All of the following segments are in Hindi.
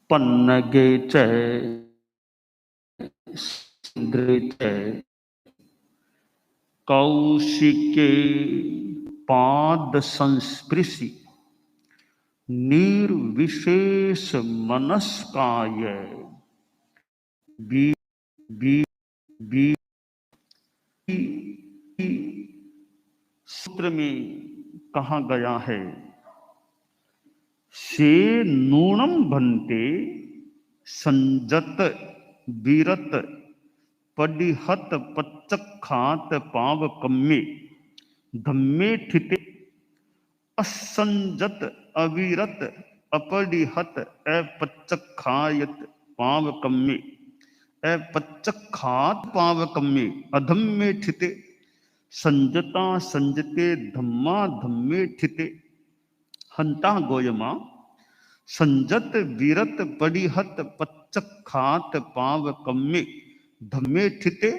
पन्नगे च इंद्रे च कौशिके पाद संस्पृशि निर्विशेष मनस्काय बी बी बी सूत्र में कहा गया है, से नूनम भन्ते संजत वीरत पडिहत पच्चखात पावकम्मे धम्मे ठिते असंजत अविरत अपडिहत अपच्चखायत पावकम्मे अपच्चखात पावकम्मे अधम्मे ठिते संजता संजते धम्मा धम्मे ठिते हंता गोयमा संजत वीरत पडिहत पच्चखात पावकम्मे धम्मे ठिते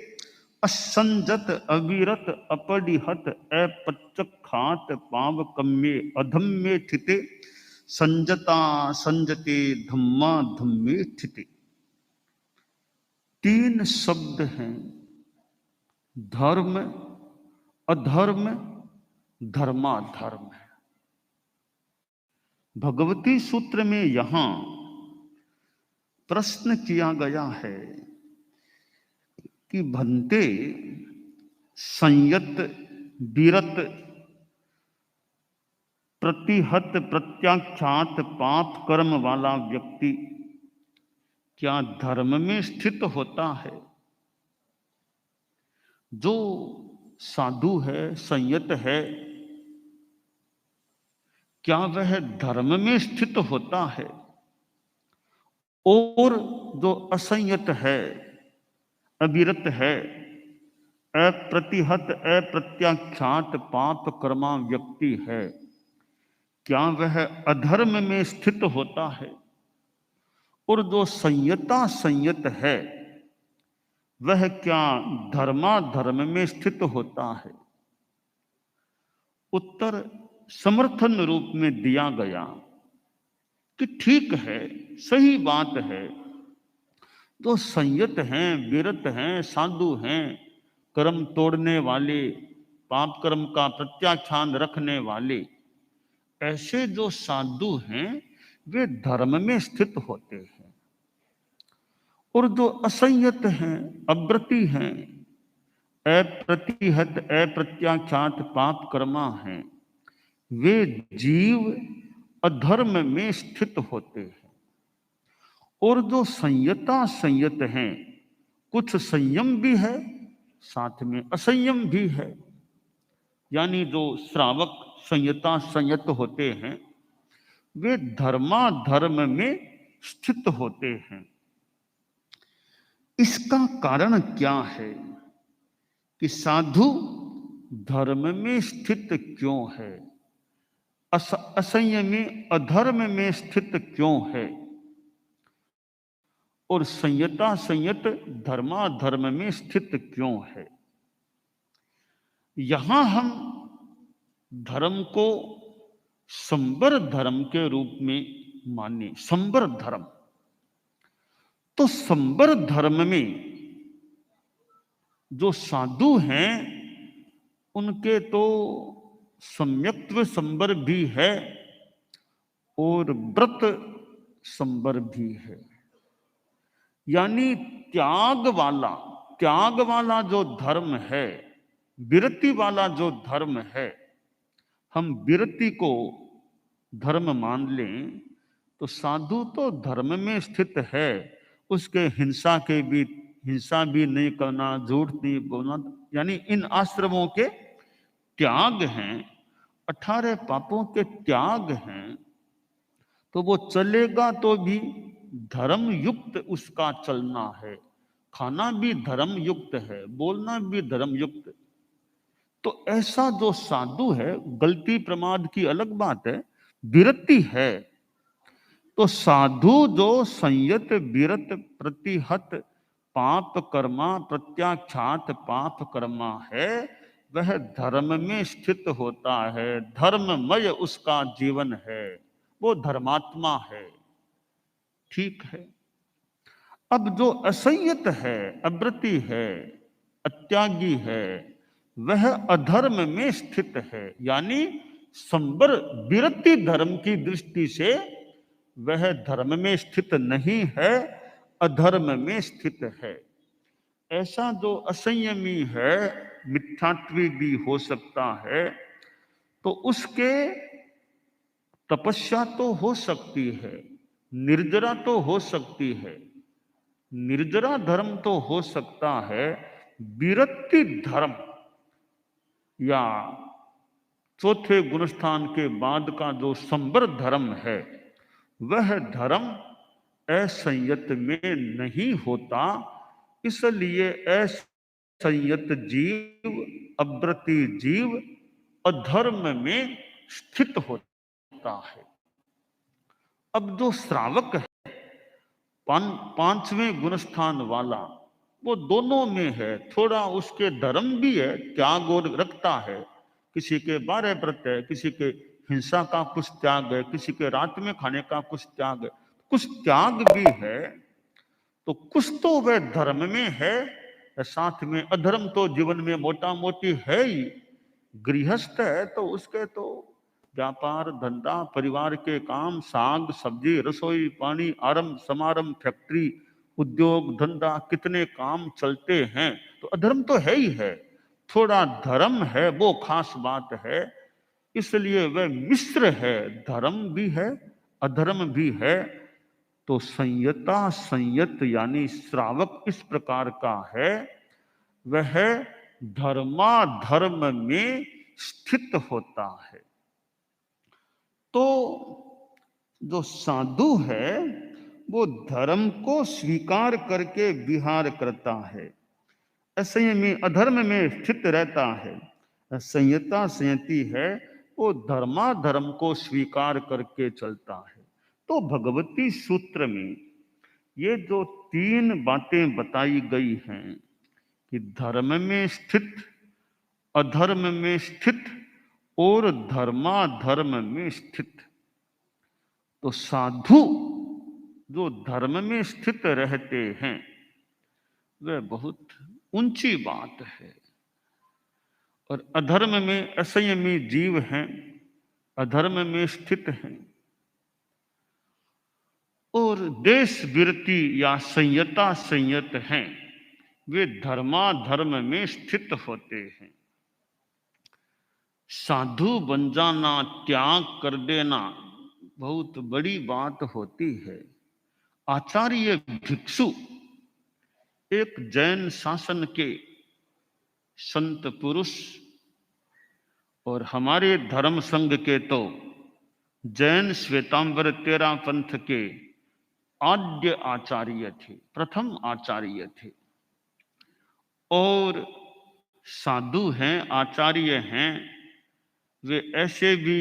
असंजत अविरत अपडिहत अपच्चखात पावकम्मे अधम्मे ठिते संजता संजते धम्मा धम्मे ठिते। तीन शब्द हैं, धर्म अधर्म धर्माधर्म। भगवती सूत्र में यहां प्रश्न किया गया है कि भन्ते संयत वीरत प्रतिहत प्रत्याख्यात पाप कर्म वाला व्यक्ति क्या धर्म में स्थित होता है? जो साधु है, संयत है, क्या वह धर्म में स्थित होता है? और जो असंयत है, अविरत है, अप्रतिहत अप्रत्याख्यात पाप कर्मा व्यक्ति है, क्या वह अधर्म में स्थित होता है? और जो संयता संयत है, वह क्या धर्माधर्म में स्थित होता है? उत्तर समर्थन रूप में दिया गया कि ठीक है, सही बात है, जो संयत हैं, विरत हैं, साधु हैं, कर्म तोड़ने वाले, पाप कर्म का प्रत्याख्यान रखने वाले, ऐसे जो साधु हैं वे धर्म में स्थित होते हैं। और जो असंयत हैं, अव्रती हैं, अप्रतिहत अप्रत्याख्यात पाप कर्मा हैं, वे जीव अधर्म में स्थित होते हैं। और जो संयता संयत हैं, कुछ संयम भी है, साथ में असंयम भी है। यानी जो श्रावक संयता संयत होते हैं, वे धर्माधर्म में स्थित होते हैं। इसका कारण क्या है कि साधु धर्म में स्थित क्यों है, असंयमी अधर्म में स्थित क्यों है, और संयता संयत धर्माधर्म में स्थित क्यों है? यहां हम धर्म को संबर धर्म के रूप में माने। संबर धर्म, तो संबर धर्म में जो साधु हैं उनके तो सम्यक्त्व संबर भी है और व्रत संबर भी है। यानी त्याग वाला जो धर्म है, विरति वाला जो धर्म है, हम विरति को धर्म मान लें तो साधु तो धर्म में स्थित है। उसके हिंसा भी नहीं करना, झूठ नहीं बोलना, यानी इन आश्रमों के त्याग हैं, 18 पापों के त्याग हैं। तो वो चलेगा तो भी धर्म युक्त उसका चलना है, खाना भी धर्म युक्त है, बोलना भी धर्म युक्त। तो ऐसा जो साधु है, गलती प्रमाद की अलग बात है, विरति है, तो साधु जो संयत विरत प्रतिहत पाप कर्मा प्रत्याख्यात पाप कर्मा है, वह धर्म में स्थित होता है, धर्ममय उसका जीवन है, वो धर्मात्मा है। ठीक है। अब जो असंयत है, अव्रती है, अत्यागी है, वह अधर्म में स्थित है। यानी संबर विरति धर्म की दृष्टि से वह धर्म में स्थित नहीं है, अधर्म में स्थित है। ऐसा जो असंयमी है, मिथ्यात्वी भी हो सकता है, तो उसके तपस्या तो हो सकती है, निर्जरा तो हो सकती है, निर्जरा धर्म तो हो सकता है, विरक्ति धर्म या चौथे गुणस्थान के बाद का जो संबर धर्म है, वह धर्म असंयत में नहीं होता। इसलिए असंयत जीव, अव्रती जीव अधर्म में स्थित होता है। अब जो श्रावक है, पांचवें गुणस्थान वाला, वो दोनों में है। थोड़ा उसके धर्म भी है, त्याग और रखता है। किसी के 12 व्रत है, किसी के हिंसा का कुछ त्याग है, किसी के रात में खाने का कुछ त्याग है, कुछ त्याग भी है। तो कुछ तो वह धर्म में है, साथ में अधर्म तो जीवन में मोटा मोटी है ही। गृहस्थ है तो उसके तो व्यापार धंधा, परिवार के काम, साग सब्जी, रसोई पानी, आरंभ समारंभ, फैक्ट्री, उद्योग धंधा, कितने काम चलते हैं। तो अधर्म तो है ही है, थोड़ा धर्म है, वो खास बात है। इसलिए वह मिश्र है, धर्म भी है, अधर्म भी है। तो संयता संयत यानी श्रावक इस प्रकार का है, वह धर्माधर्म में स्थित होता है। तो जो साधु है वो धर्म को स्वीकार करके विहार करता है, असंयमी अधर्म में स्थित रहता है। संयता संयति है, वो धर्माधर्म को स्वीकार करके चलता है। तो भगवती सूत्र में ये जो 3 बातें बताई गई हैं कि धर्म में स्थित, अधर्म में स्थित और धर्माधर्म में स्थित, तो साधु जो धर्म में स्थित रहते हैं वह बहुत ऊंची बात है। और अधर्म में असंयमी जीव हैं, अधर्म में स्थित हैं, और देश विरति या संयता संयत हैं, वे धर्माधर्म में स्थित होते हैं। साधु बन जाना, त्याग कर देना बहुत बड़ी बात होती है। आचार्य भिक्षु एक जैन शासन के संत पुरुष और हमारे धर्म संघ के तो जैन श्वेतांबर तेरा पंथ के आद्य आचार्य थे, प्रथम आचार्य थे। और साधु हैं, आचार्य हैं, वे ऐसे भी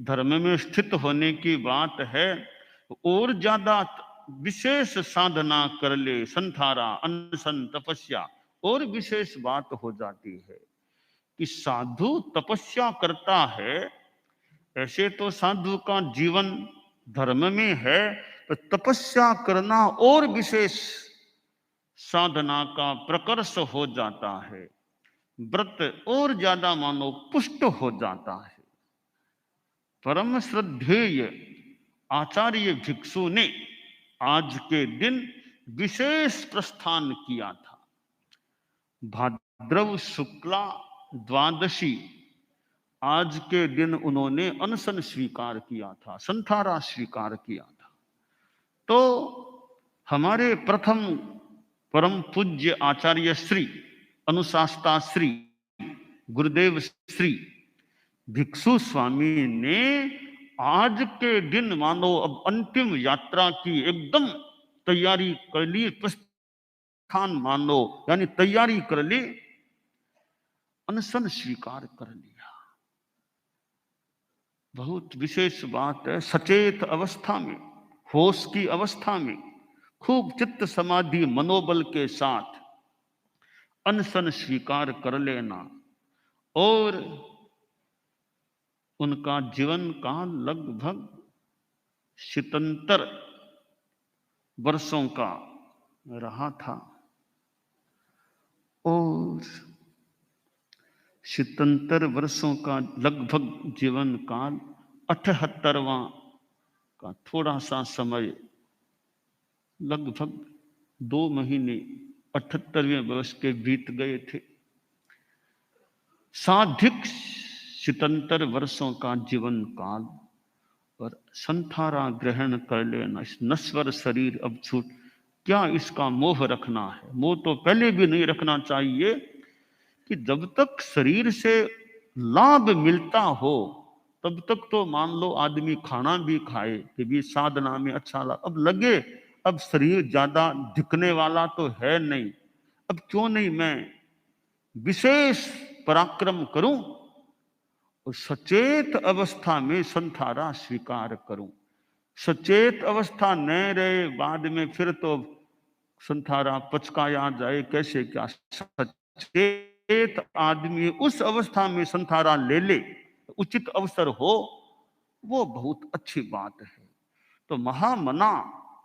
धर्म में स्थित होने की बात है। और ज्यादा विशेष साधना कर ले, संथारा, अनशन, तपस्या, और विशेष बात हो जाती है कि साधु तपस्या करता है। ऐसे तो साधु का जीवन धर्म में है, तो तपस्या करना और विशेष साधना का प्रकर्ष हो जाता है। व्रत और ज्यादा मानो पुष्ट हो जाता है। परम श्रद्धेय आचार्य भिक्षु ने आज के दिन विशेष प्रस्थान किया था। भाद्रव शुक्ला द्वादशी, आज के दिन उन्होंने अनशन स्वीकार किया था, संथारा स्वीकार किया था। तो हमारे प्रथम परम पूज्य आचार्य श्री अनुशास्ता श्री गुरुदेव श्री भिक्षु स्वामी ने आज के दिन मानो अब अंतिम यात्रा की एकदम तैयारी कर ली, प्रस्थान मानो यानी तैयारी कर ली, अनशन स्वीकार कर लिया। बहुत विशेष बात है। सचेत अवस्था में, होश की अवस्था में, खूब चित्त समाधि मनोबल के साथ अनशन स्वीकार कर लेना। और उनका जीवन काल लगभग 77 वर्षों का रहा था और 77 वर्षों का लगभग जीवन काल 78वां का थोड़ा सा समय, लगभग 2 महीने 78वें वर्ष के बीत गए थे। साधिक 77 वर्षों का जीवन काल पर संथारा ग्रहण कर लेना, इस नश्वर शरीर अब छूट, क्या इसका मोह रखना है? मोह तो पहले भी नहीं रखना चाहिए कि जब तक शरीर से लाभ मिलता हो तब तक तो मान लो आदमी खाना भी खाए कि भी साधना में अच्छा लाभ, अब लगे अब शरीर ज्यादा दिखने वाला तो है नहीं, अब क्यों नहीं मैं विशेष पराक्रम करूं और सचेत अवस्था में संथारा स्वीकार करूं। सचेत अवस्था न रहे बाद में फिर तो संथारा पचकाया जाए कैसे क्या। सचेत आदमी उस अवस्था में संथारा ले ले, उचित अवसर हो, वो बहुत अच्छी बात है। तो महामना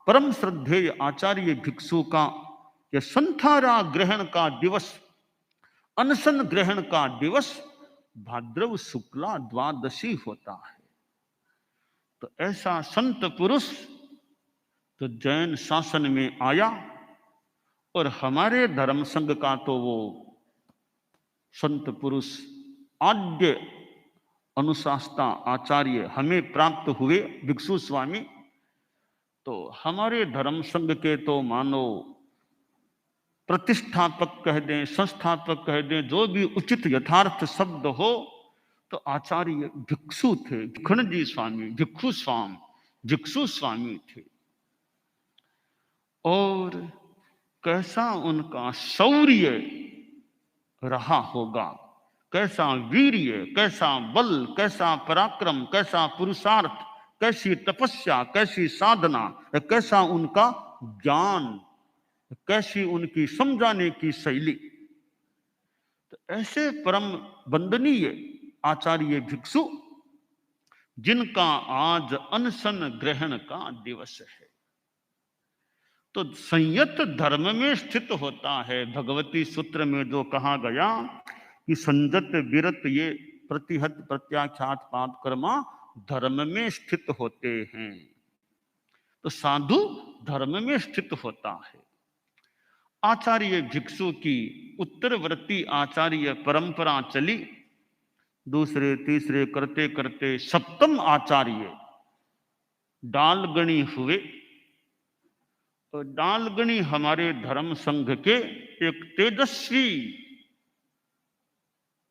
परम श्रद्धेय आचार्य भिक्षु का यह संथारा ग्रहण का दिवस, अनशन ग्रहण का दिवस भाद्रव शुक्ला द्वादशी होता है। तो ऐसा संत पुरुष तो जैन शासन में आया और हमारे धर्म संघ का तो वो संत पुरुष आद्य अनुशासता आचार्य हमें प्राप्त हुए भिक्षु स्वामी। तो हमारे धर्म संघ के तो मानो प्रतिष्ठापक कह दें, संस्थापक कह दें, जो भी उचित यथार्थ शब्द हो, तो आचार्य भिक्षु थे, भिखण जी स्वामी, भिक्षु स्वामी थे। और कैसा उनका शौर्य रहा होगा, कैसा वीर्य, कैसा बल, कैसा पराक्रम, कैसा पुरुषार्थ, कैसी तपस्या, कैसी साधना, कैसा उनका ज्ञान, कैसी उनकी समझाने की शैली। तो ऐसे परम वंदनीय आचार्य भिक्षु जिनका आज अनशन ग्रहण का दिवस है, तो संयत धर्म में स्थित होता है। भगवती सूत्र में जो कहा गया कि संयत विरत ये प्रतिहत प्रत्याख्यात पाप कर्मा धर्म में स्थित होते हैं, तो साधु धर्म में स्थित होता है। आचार्य भिक्षु की उत्तरवर्ती आचार्य परंपरा चली, दूसरे तीसरे करते करते सप्तम आचार्य डालगणी हुए। तो डालगणी हमारे धर्म संघ के एक तेजस्वी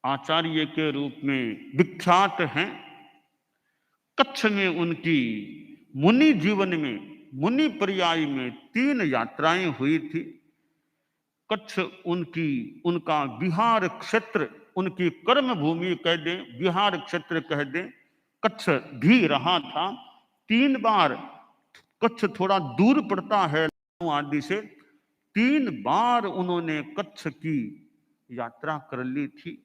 आचार्य के रूप में विख्यात हैं। कच्छ में उनकी मुनि जीवन में, मुनि पर्याय में 3 यात्राएं हुई थी। कच्छ उनका विहार क्षेत्र, उनकी कर्म भूमि कह दें, विहार क्षेत्र कह दें, कच्छ भी रहा था। 3 बार, कच्छ थोड़ा दूर पड़ता है आदि से, 3 बार उन्होंने कच्छ की यात्रा कर ली थी।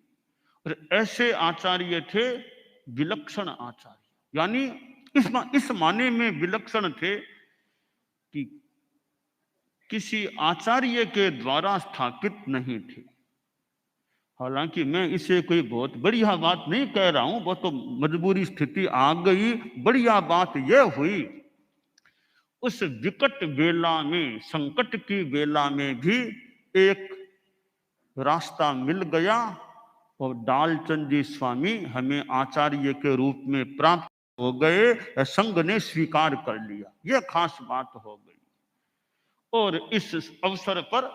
और ऐसे आचार्य थे विलक्षण आचार्य, यानी इस माने में विलक्षण थे कि किसी आचार्य के द्वारा स्थापित नहीं थे। हालांकि मैं इसे कोई बहुत बढ़िया बात नहीं कह रहा हूं, वो तो मजबूरी स्थिति आ गई। बढ़िया बात यह हुई उस विकट वेला में, संकट की वेला में भी एक रास्ता मिल गया और डालचंद जी स्वामी हमें आचार्य के रूप में प्राप्त हो गए, संघ ने स्वीकार कर लिया। यह खास बात हो गई। और इस अवसर पर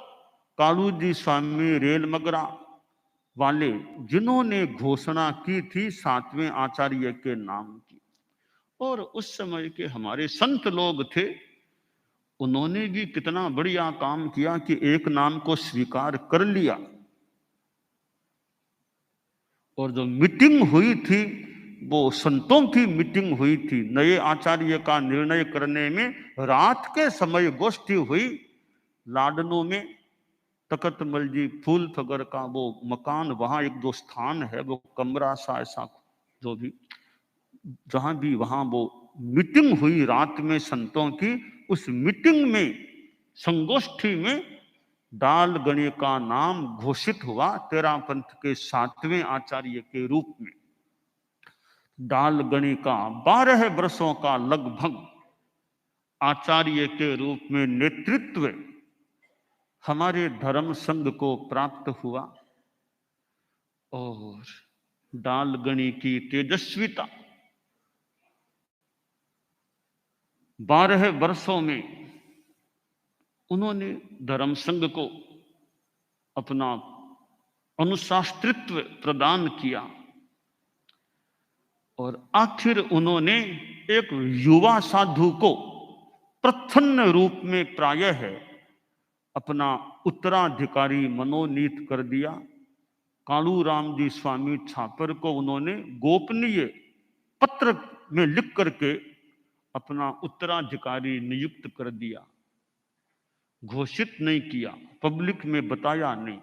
कालू जी स्वामी रेलमगरा वाले, जिन्होंने घोषणा की थी 7वें आचार्य के नाम की, और उस समय के हमारे संत लोग थे, उन्होंने भी कितना बढ़िया काम किया कि एक नाम को स्वीकार कर लिया। और जो मीटिंग हुई थी वो संतों की मीटिंग हुई थी। नए आचार्य का निर्णय करने में रात के समय गोष्ठी हुई लाडनों में। तकतमल जी फूल फगर का वो मकान, वहां एक दो स्थान है, वो कमरा सा ऐसा जो भी, जहां भी वहां वो मीटिंग हुई रात में संतों की। उस मीटिंग में, संगोष्ठी में डालगणी का नाम घोषित हुआ तेरापंथ के 7वें आचार्य के रूप में। डालगणी का 12 वर्षों का लगभग आचार्य के रूप में नेतृत्व हमारे धर्म संघ को प्राप्त हुआ। और डालगणी की तेजस्विता 12 वर्षों में उन्होंने धर्म संघ को अपना अनुशास्त्रित्व प्रदान किया। और आखिर उन्होंने एक युवा साधु को प्रच्छन्न रूप में प्रायः अपना उत्तराधिकारी मनोनीत कर दिया। कालूराम जी स्वामी छापर को उन्होंने गोपनीय पत्र में लिख करके अपना उत्तराधिकारी नियुक्त कर दिया। घोषित नहीं किया, पब्लिक में बताया नहीं,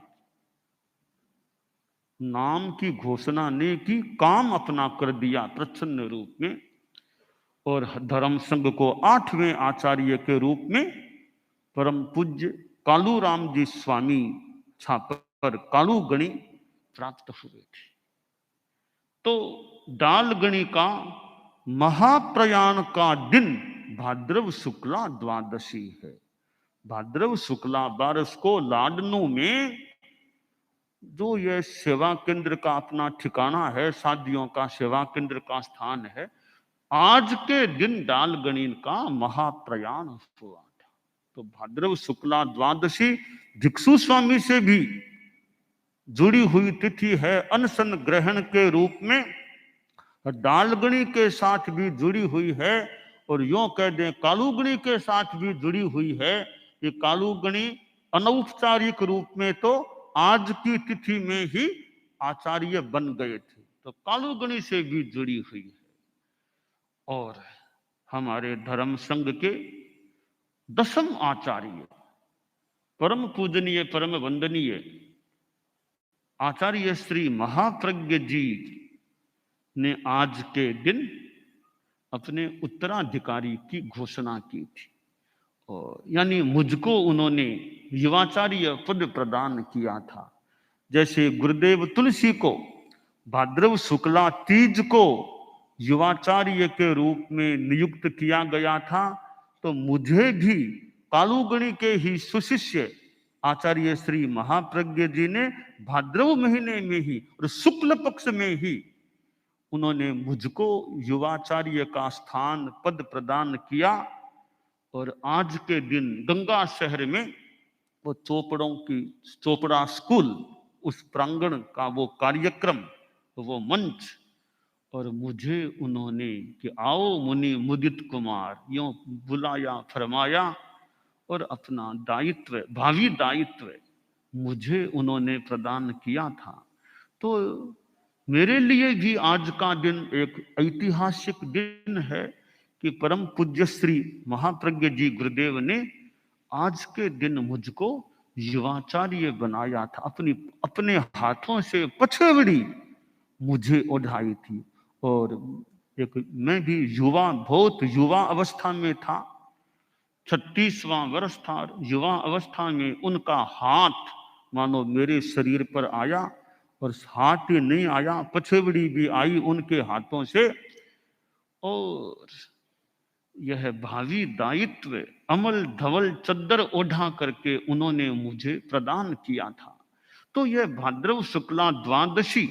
नाम की घोषणा नहीं की, काम अपना कर दिया प्रच्छन्न रूप में। और धर्म संघ को 8वें आचार्य के रूप में परम पूज्य कालूराम जी स्वामी छापर कालूगणी प्राप्त हुए थे। तो डालगणी का महाप्रयाण का दिन भाद्रव शुक्ला द्वादशी है। भाद्रव शुक्ला 12 को लाडनू में जो ये सेवा केंद्र का अपना ठिकाना है, शादियों का सेवा केंद्र का स्थान है, आज के दिन डालगणी का महाप्रयाण हुआ था। तो भाद्रव शुक्ला द्वादशी भिक्षु स्वामी से भी जुड़ी हुई तिथि है, अनशन ग्रहण के रूप में डालगणी के साथ भी जुड़ी हुई है। और यूं कह दें कालूगणी के साथ भी जुड़ी हुई है। ये कालूगणी अनौपचारिक रूप में तो आज की तिथि में ही आचार्य बन गए थे, तो कालूगणी से भी जुड़ी हुई है। और हमारे धर्म संघ के 10म आचार्य परम पूजनीय परम वंदनीय आचार्य श्री महाप्रज्ञ जी ने आज के दिन अपने उत्तराधिकारी की घोषणा की थी। और यानी मुझको उन्होंने युवाचार्य पद प्रदान किया था। जैसे गुरुदेव तुलसी को भाद्रव शुक्ला तीज को युवाचार्य के रूप में नियुक्त किया गया था, तो मुझे भी कालूगणी के ही सुशिष्य आचार्य श्री महाप्रज्ञ जी ने भाद्रव महीने में ही और शुक्ल पक्ष में ही उन्होंने मुझको युवाचार्य का स्थान पद प्रदान किया। और आज के दिन गंगा शहर में वो चोपड़ा स्कूल, उस प्रांगण का वो कार्यक्रम, वो मंच, और मुझे उन्होंने कि आओ मुनि मुदित कुमार यूं बुलाया फरमाया और अपना दायित्व, भावी दायित्व मुझे उन्होंने प्रदान किया था। तो मेरे लिए भी आज का दिन एक ऐतिहासिक दिन है कि परम पूज्य श्री महाप्रज्ञ जी गुरुदेव ने आज के दिन मुझको युवाचार्य बनाया था। अपने हाथों से पछेवड़ी मुझे उठाई थी। और मैं भी बहुत युवा अवस्था में था, 36वां वर्ष था। युवा अवस्था में उनका हाथ मानो मेरे शरीर पर आया, और हाथ ही नहीं आया, पछेवड़ी भी आई उनके हाथों से। और यह भावी दायित्व अमल धवल चद्दर ओढ़ा करके उन्होंने मुझे प्रदान किया था। तो यह भाद्रव शुक्ला द्वादशी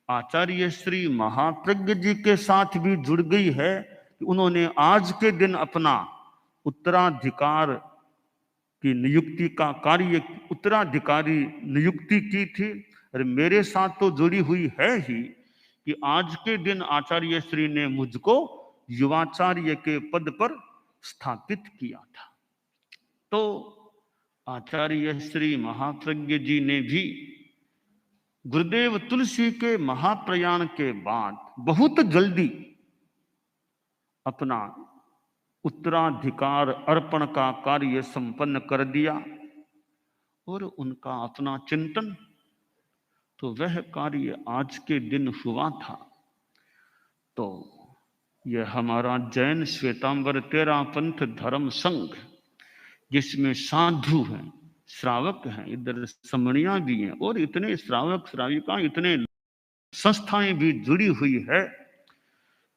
आचार्य श्री महाप्रज्ञ जी के साथ भी जुड़ गई है कि उन्होंने आज के दिन अपना उत्तराधिकार की नियुक्ति का कार्य, उत्तराधिकारी नियुक्ति की थी। और मेरे साथ तो जुड़ी हुई है ही कि आज के दिन आचार्य श्री ने मुझको युवाचार्य के पद पर स्थापित किया था। तो आचार्य श्री महाप्रज्ञ जी ने भी गुरुदेव तुलसी के महाप्रयाण के बाद बहुत जल्दी अपना उत्तराधिकार अर्पण का कार्य संपन्न कर दिया। और उनका अपना चिंतन, तो वह कार्य आज के दिन हुआ था। तो यह हमारा जैन श्वेतांबर तेरा पंथ धर्म संघ, जिसमें साधु हैं, श्रावक हैं, इधर समणियां भी हैं, और इतने श्रावक श्राविका, इतने संस्थाएं भी जुड़ी हुई है।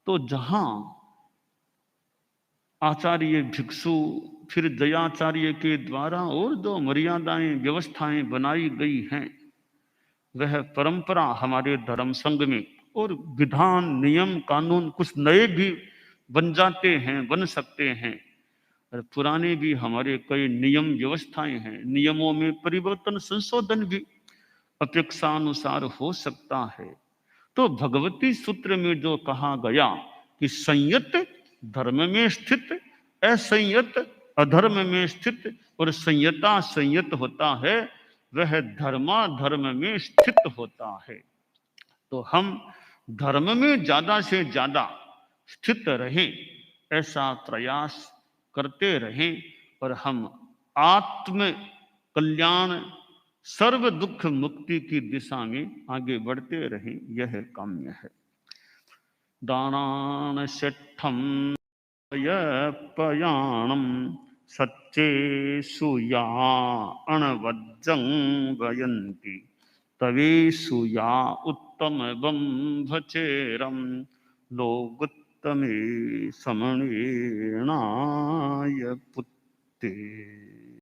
तो जहां आचार्य भिक्षु, फिर दयाचार्य के द्वारा और जो मर्यादाएं व्यवस्थाएं बनाई गई हैं, वह परंपरा हमारे धर्म संघ में, और विधान नियम कानून कुछ नए भी बन जाते हैं, बन सकते हैं, और पुराने भी हमारे कई नियम व्यवस्थाएं हैं, नियमों में परिवर्तन संशोधन भी अपेक्षानुसार हो सकता है। तो भगवती सूत्र में जो कहा गया कि संयत धर्म में स्थित, असंयत अधर्म में स्थित, और संयता संयत होता है, वह धर्माधर्म में स्थित होता है। तो हम धर्म में ज्यादा से ज्यादा स्थित रहें, ऐसा प्रयास करते रहें, और हम आत्म कल्याण, सर्व दुख मुक्ति की दिशा में आगे बढ़ते रहें, यह काम्य है। दानान शिष्ठम पयाणम सच्चे सुया अणवज्जं वयन्ति तवे सुया उत्तम बंभचेरम लोगुत्तमे समणेनाय पुत्ते।